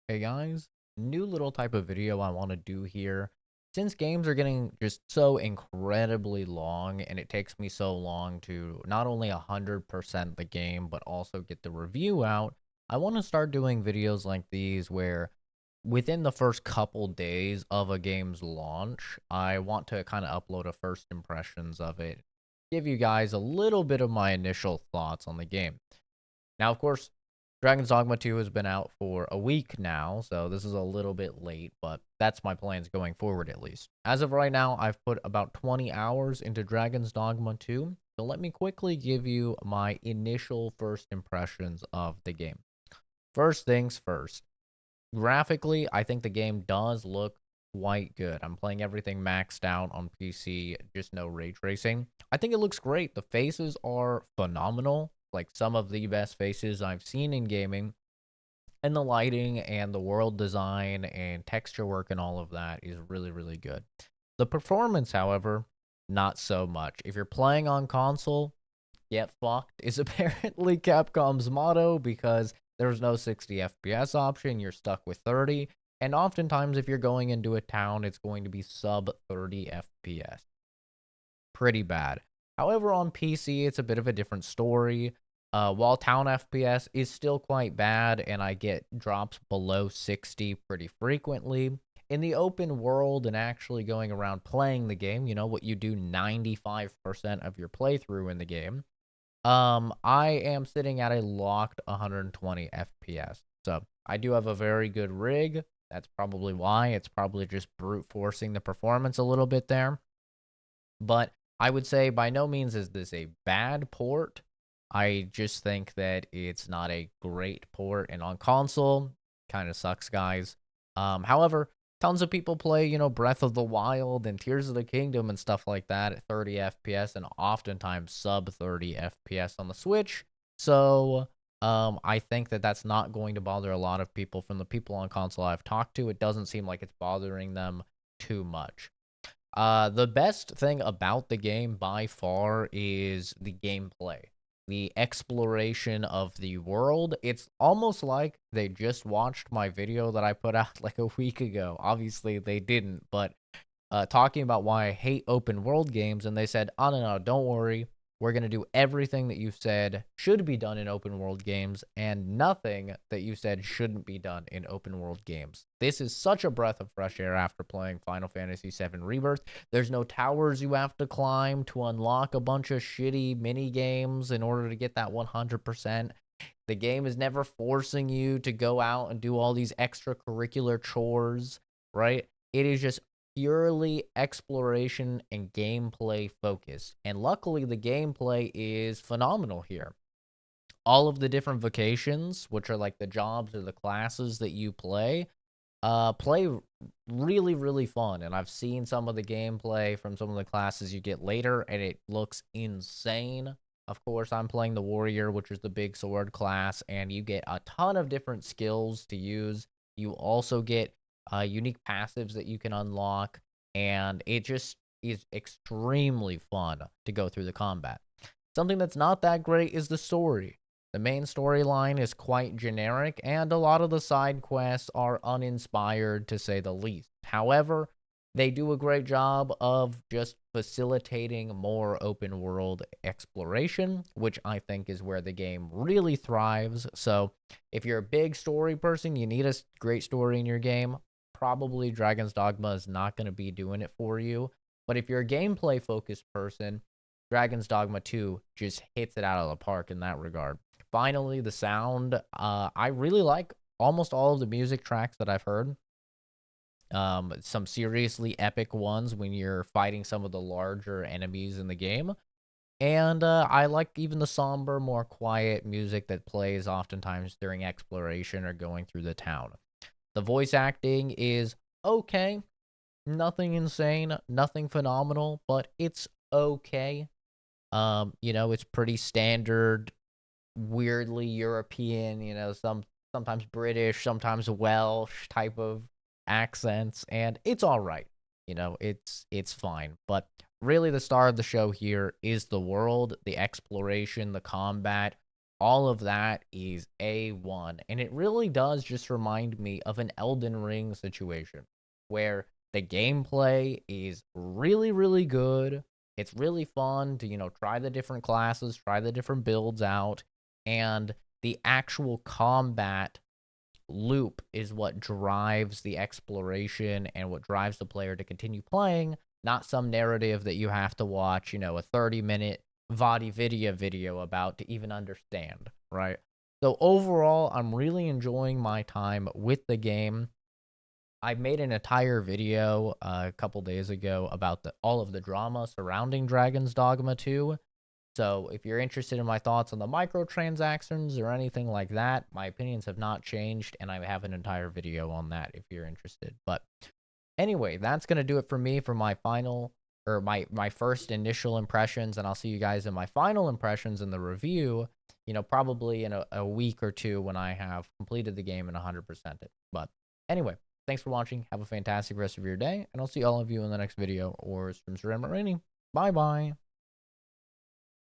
Hey guys, new little type of video I want to do here. Since games are getting just so incredibly long and it takes me so long to not only 100% the game but also get the review out, I want to start doing videos like these where within the first couple days of a game's launch, I want to kind of upload a first impressions of it, give you guys a little bit of my initial thoughts on the game. Now, of course, Dragon's Dogma 2 has been out for a week now, so this is a little bit late, but that's my plans going forward at least. As of right now, I've put about 20 hours into Dragon's Dogma 2, so let me quickly give you my initial first impressions of the game. First things first, graphically, I think the game does look quite good. I'm playing everything maxed out on PC, just no ray tracing. I think it looks great. The faces are phenomenal, like some of the best faces I've seen in gaming. And the lighting and the world design and texture work and all of that is really, really good. The performance, however, not so much. If you're playing on console, get fucked is apparently Capcom's motto because there's no 60 FPS option. You're stuck with 30. And oftentimes, if you're going into a town, it's going to be sub 30 FPS. Pretty bad. However, on PC, it's a bit of a different story. While town FPS is still quite bad, and I get drops below 60 pretty frequently, in the open world and actually going around playing the game, you know, what you do 95% of your playthrough in the game, I am sitting at a locked 120 FPS. So I do have a very good rig. That's probably why. It's probably just brute forcing the performance a little bit there. But I would say by no means is this a bad port. I just think that it's not a great port, and on console, kind of sucks, guys. However, tons of people play, you know, Breath of the Wild and Tears of the Kingdom and stuff like that at 30 FPS and oftentimes sub 30 FPS on the Switch. So, I think that that's not going to bother a lot of people. From the people on console I've talked to, it doesn't seem like it's bothering them too much. The best thing about the game by far is the gameplay, the exploration of the world. It's almost like they just watched my video that I put out like a week ago. Obviously, they didn't, but talking about why I hate open world games, and they said, "Oh no, don't worry. We're gonna do everything that you said should be done in open world games, and nothing that you said shouldn't be done in open world games." This is such a breath of fresh air after playing Final Fantasy VII Rebirth. There's no towers you have to climb to unlock a bunch of shitty mini games in order to get that 100%. The game is never forcing you to go out and do all these extracurricular chores, right? It is just purely exploration and gameplay focused. And luckily, the gameplay is phenomenal here. All of the different vocations, which are like the jobs or the classes that you play really, really fun. And I've seen some of the gameplay from some of the classes you get later, and it looks insane. Of course, I'm playing the warrior, which is the big sword class, and you get a ton of different skills to use. You also get unique passives that you can unlock, and it just is extremely fun to go through the combat. Something that's not that great is the story. The main storyline is quite generic, and a lot of the side quests are uninspired to say the least. However, they do a great job of just facilitating more open world exploration, which I think is where the game really thrives. So, if you're a big story person, you need a great story in your game, probably Dragon's Dogma is not going to be doing it for you. But if you're a gameplay focused person, Dragon's Dogma 2 just hits it out of the park in that regard. Finally, the sound. I really like almost all of the music tracks that I've heard. Some seriously epic ones when you're fighting some of the larger enemies in the game. And I like even the somber, more quiet music that plays oftentimes during exploration or going through the town. The voice acting is okay. Nothing insane, nothing phenomenal, but it's okay. You know, it's pretty standard, weirdly European, you know, sometimes British, sometimes Welsh type of accents, and it's all right. You know, it's fine. But really the star of the show here is the world, the exploration, the combat. All of that is A1. And it really does just remind me of an Elden Ring situation where the gameplay is really, really good. It's really fun to, try the different classes, try the different builds out, and the actual combat loop is what drives the exploration and what drives the player to continue playing, not some narrative that you have to watch, a 30-minute VOD video about to even understand, right? So overall, I'm really enjoying my time with the game. I made an entire video a couple days ago about all of the drama surrounding Dragon's Dogma 2. So if you're interested in my thoughts on the microtransactions or anything like that, my opinions have not changed, and I have an entire video on that if you're interested. But anyway, that's gonna do it for me for my final or my first initial impressions, and I'll see you guys in my final impressions in the review. Probably in a week or two when I have completed the game and 100% it. But anyway, thanks for watching. Have a fantastic rest of your day, and I'll see all of you in the next video or streams around Rainy. Bye bye.